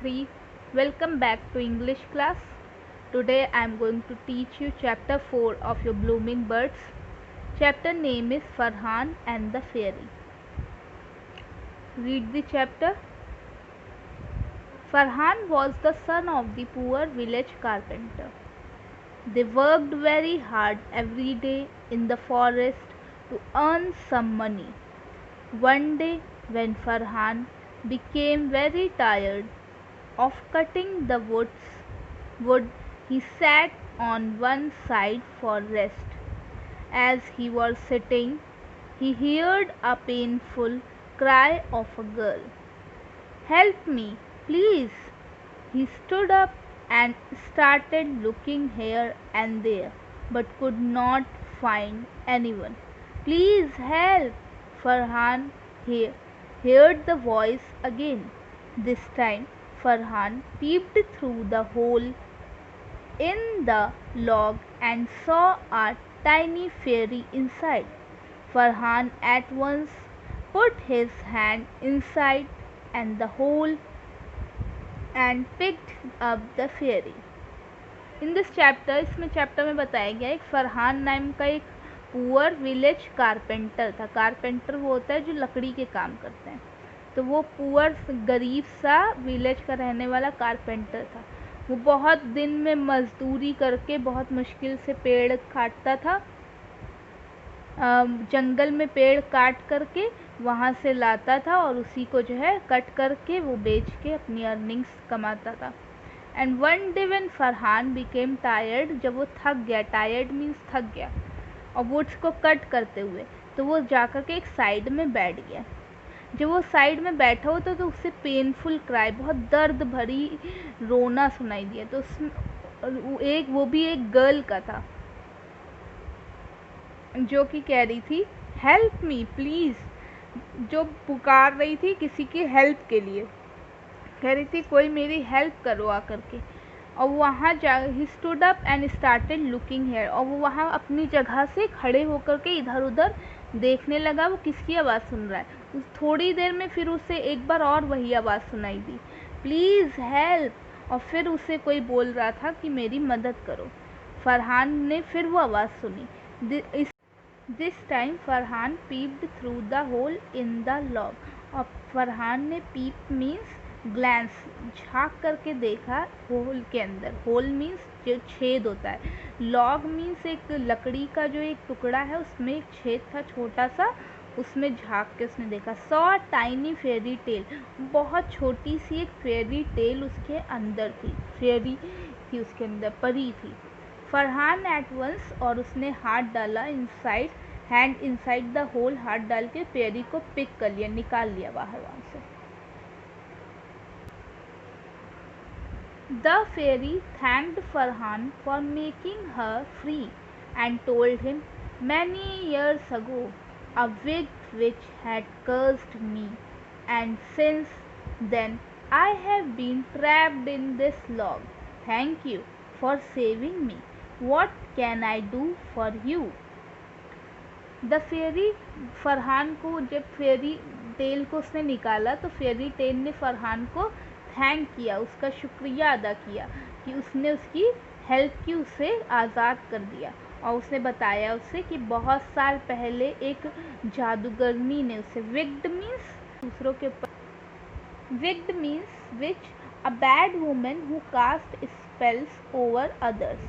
3. Welcome back to English class. Today I am going to teach you chapter 4 of your Blooming Birds. Chapter name is Farhan and the Fairy. Read the chapter. Farhan was the son of the poor village carpenter. They worked very hard every day in the forest to earn some money. One day, when Farhan became very tired of cutting the wood, he sat on one side for rest. As he was sitting, he heard a painful cry of a girl. "Help me, please!" He stood up and started looking here and there, but could not find anyone. "Please help!" Farhan heard the voice again. This time Farhan peeped through the hole in the log and saw a tiny fairy inside. Farhan at once put his hand inside and the hole and picked up the fairy. In this chapter, इसमें chapter में बताया गया एक फरहान नाम का एक poor village carpenter था. Carpenter वो होता है जो लकड़ी के काम करते हैं. तो वो पुअर गरीब सा विलेज का रहने वाला कारपेंटर था. वो बहुत दिन में मजदूरी करके बहुत मुश्किल से पेड़ काटता था. जंगल में पेड़ काट करके वहाँ से लाता था और उसी को जो है कट करके वो बेच के अपनी अर्निंग्स कमाता था. And one day when Farhan became tired, जब वो थक गया, टायर्ड मीन्स थक गया, और वुड्स को कट करते हुए, तो वो जाकर के एक साइड में बैठ गया. जब वो साइड में बैठा हुआ तो उससे पेनफुल क्राई, बहुत दर्द भरी रोना सुनाई दिया. तो वो भी एक गर्ल का था जो कि कह रही थी हेल्प मी प्लीज़, जो पुकार रही थी किसी की हेल्प के लिए, कह रही थी कोई मेरी हेल्प करो आकर के. और वहाँ ही stood up and started looking here, और वो वहाँ अपनी जगह से खड़े होकर के इधर उधर देखने लगा वो किसकी आवाज़ सुन रहा है. थोड़ी देर में फिर उसे एक बार और वही आवाज़ सुनाई दी, प्लीज़ हेल्प. और फिर उसे कोई बोल रहा था कि मेरी मदद करो. फरहान ने फिर वो आवाज़ सुनी. This time Farhan peeped through the hole in the log. और फरहान ने पीप मीन्स ग्लैंस, झाँक करके देखा होल के अंदर. होल मीन्स जो छेद होता है. लॉग मीन्स एक लकड़ी का जो एक टुकड़ा है उसमें एक छेद था छोटा सा, उसमें झाँक के उसने देखा. सॉ टाइनी फेरी टेल, बहुत छोटी सी एक फेरी टेल उसके अंदर थी. फेरी थी उसके अंदर, परी थी. फरहान एट वंस, और उसने हाथ डाला inside, hand inside the hole, हाथ डाल के फेरी को पिक कर लिया, निकाल लिया बाहर वहाँ से. The fairy thanked Farhan for making her free and told him, "Many years ago, a wicked witch had cursed me, and since then I have been trapped in this log. Thank you for saving me. What can I do for you?" The ferry, Farhan को जब fairy tale को उसने निकाला तो fairy tale ने फरहान को thank किया, उसका शुक्रिया अदा किया कि उसने उसकी हेल्प की, उसे आज़ाद कर दिया. और उसने बताया उसे कि बहुत साल पहले एक जादूगरनी ने उसे, विक्ड मीन्स दूसरों के ऊपर, wicked means witch, a bad woman who cast spells over others.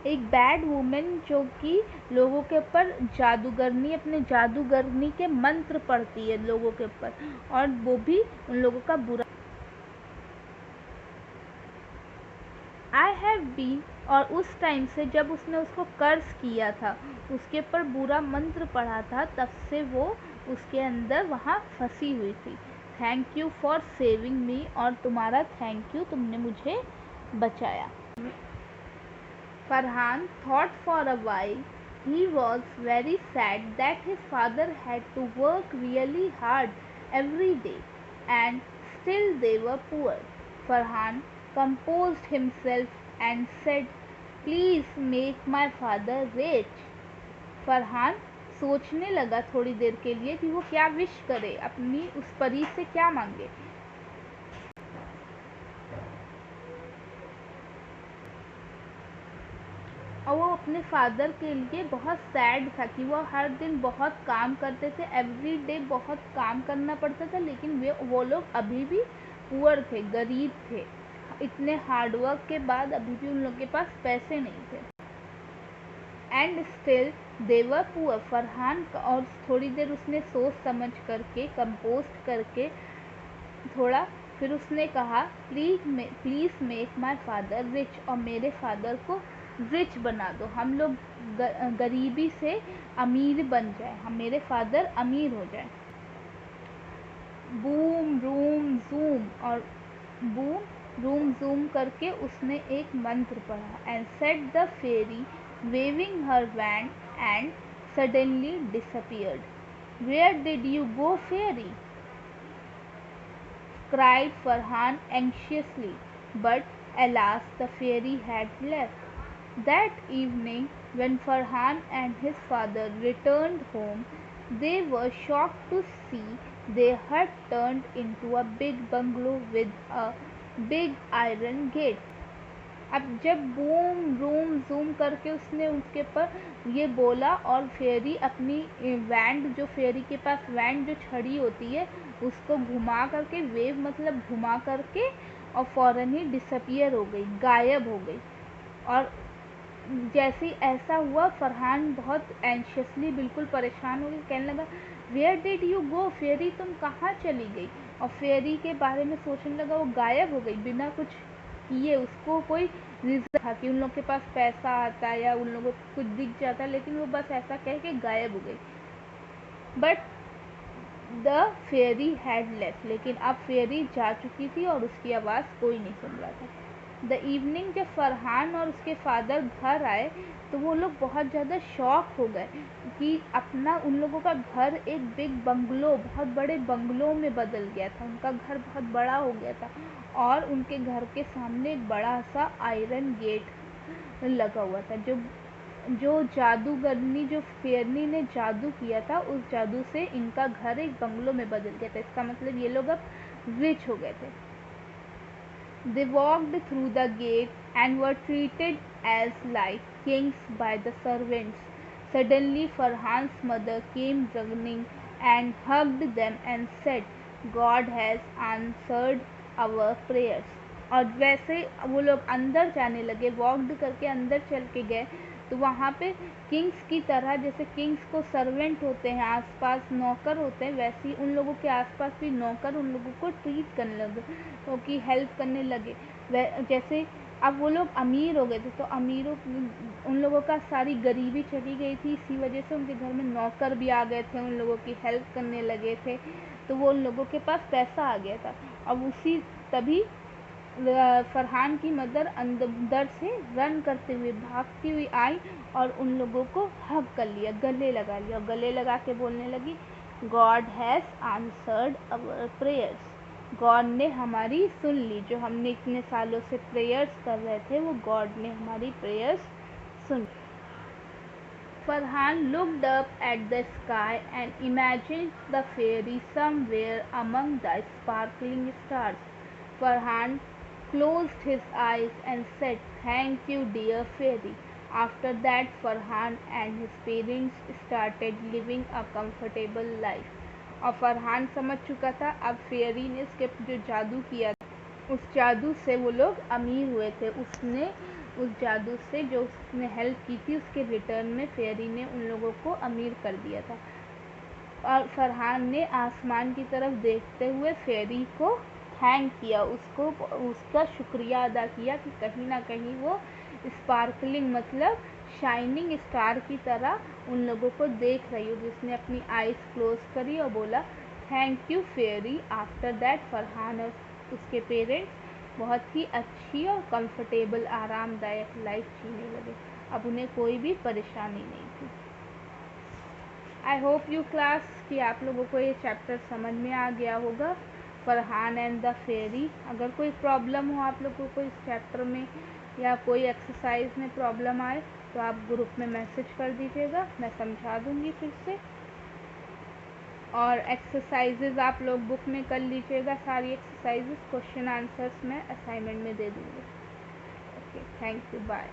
एक बैड वुमेन जो कि लोगों के ऊपर जादूगरनी, अपने जादूगरनी के मंत्र पढ़ती है लोगों के ऊपर, और वो भी उन लोगों का बुरा. आई हैव बीन, और उस टाइम से जब उसने उसको कर्ज किया था, उसके ऊपर बुरा मंत्र पढ़ा था, तब से वो उसके अंदर वहाँ फंसी हुई थी. थैंक यू फॉर सेविंग मी, और तुम्हारा थैंक यू, तुमने मुझे बचाया. Farhan thought for a while. He was very sad that his father had to work really hard every day, and still they were poor. Farhan composed himself and said, "Please make my father rich." Farhan सोचने लगा थोड़ी देर के लिए कि वो क्या wish करे, अपनी उस परी से क्या मांगे. और वो अपने फादर के लिए बहुत सैड था कि वो हर दिन बहुत काम करते थे, एवरी डे बहुत काम करना पड़ता था, लेकिन वो लोग अभी भी पुअर थे, गरीब थे। इतने हार्डवर्क के बाद अभी भी उन लोग के पास पैसे नहीं थे। And still they were poor. Farhan और थोड़ी देर उसने सोच समझ करके, कंपोस्ट करके थोड़ा, फिर उसने कहा please make my father rich, और मेरे फादर को रिच बना दो, हम लोग गरीबी से अमीर बन जाए, हम मेरे फादर अमीर हो जाए। बूम रूम जूम, और बूम रूम जूम करके उसने एक मंत्र पढ़ा। And said the fairy waving her wand and suddenly disappeared. Where did you go fairy? cried Farhan anxiously, but alas, the fairy had left. That evening, when Farhan and his father returned home, they were shocked to see they had turned into a big bungalow with a big iron gate. अब जब boom room zoom करके उसने उसके पर ये बोला, और फेरी अपनी वैंड, जो फेरी के पास वैंड जो छड़ी होती है, उसको घुमा करके, वेव मतलब घुमा करके, और फ़ौरन ही डिसअपियर हो गई, गायब हो गई। और जैसे ही ऐसा हुआ, फरहान बहुत एंशियसली, बिल्कुल परेशान हो गई, कहने लगा वेयर डिड यू गो? फेरी तुम कहाँ चली गई? और फेरी के बारे में सोचने लगा, वो गायब हो गई बिना कुछ किए। उसको कोई रीज़न था कि उन लोग के पास पैसा आता है या उन लोगों को कुछ दिख जाता, लेकिन वो बस ऐसा कह के गायब हो गई। But the fairy had left, लेकिन अब फेरी जा चुकी थी और उसकी आवाज़ कोई नहीं सुन रहा था। द इवनिंग, जब फरहान और उसके फादर घर आए तो वो लोग बहुत ज़्यादा शॉक हो गए कि अपना उन लोगों का घर एक बिग बंगलो, बहुत बड़े बंगलो में बदल गया था। उनका घर बहुत बड़ा हो गया था और उनके घर के सामने एक बड़ा सा आयरन गेट लगा हुआ था। जो जादूगरनी, जो फेरनी ने जादू किया था, उस जादू से इनका घर एक बंगलो में बदल गया था। इसका मतलब ये लोग अब रिच हो गए थे। They walked through the gate and were treated as like kings by the servants. Suddenly Farhan's mother came running and hugged them and said, God has answered our prayers. और वैसे वो लोग अंदर जाने लगे, वॉकड करके अंदर चल के गए, तो वहाँ पे किंग्स की तरह, जैसे किंग्स को सर्वेंट होते हैं, आसपास नौकर होते हैं, वैसे ही उन लोगों के आसपास भी नौकर उन लोगों को ट्रीट करने लगे, क्योंकि हेल्प करने लगे। जैसे अब वो लोग अमीर हो गए थे, तो अमीरों, उन लोगों का सारी गरीबी चली गई थी, इसी वजह से उनके घर में नौकर भी आ गए थे, उन लोगों की हेल्प करने लगे थे, तो वो उन लोगों के पास पैसा आ गया था। अब तभी फरहान की मदर अंदर से रन करते हुए, भागती हुई आई और उन लोगों को हग कर लिया, गले लगा लिया, और गले लगा के बोलने लगी, God has answered our prayers. God ने हमारी सुन ली, जो हमने इतने सालों से प्रेयर्स कर रहे थे, वो गॉड ने हमारी prayers soon. Farhan looked up at the sky and imagined the fairy somewhere among the sparkling stars. Farhan closed his eyes and said, Thank you, dear fairy. After that, Farhan and his parents started living a comfortable life. और फरहान समझ चुका था अब फेरी ने उसके जो जादू किया, उस जादू से वो लोग अमीर हुए थे। उसने उस जादू से, जो उसने हेल्प की थी, उसके रिटर्न में फेरी ने उन लोगों को अमीर कर दिया था। और फरहान ने आसमान की तरफ देखते हुए फेरी को थैंक किया, उसका शुक्रिया अदा किया कि कहीं ना कहीं वो स्पार्कलिंग मतलब शाइनिंग स्टार की तरह उन लोगों को देख रही हो। जिसने अपनी आईज क्लोज करी और बोला thank you fairy. After that Farhan और उसके पेरेंट्स बहुत ही अच्छी और कंफर्टेबल, आरामदायक लाइफ जीने लगे। अब उन्हें कोई भी परेशानी नहीं थी। आई होप यू क्लास कि आप लोगों को ये चैप्टर समझ में आ गया होगा, फरहान एंड द फेरी। अगर कोई प्रॉब्लम हो आप लोगों को इस चैप्टर में या कोई एक्सरसाइज में प्रॉब्लम आए तो आप ग्रुप में मैसेज कर दीजिएगा, मैं समझा दूँगी फिर से। और एक्सरसाइजेज आप लोग बुक में कर लीजिएगा, सारी एक्सरसाइजेज, क्वेश्चन आंसर्स मैं असाइनमेंट में दे दूँगी। Okay, thank you, bye.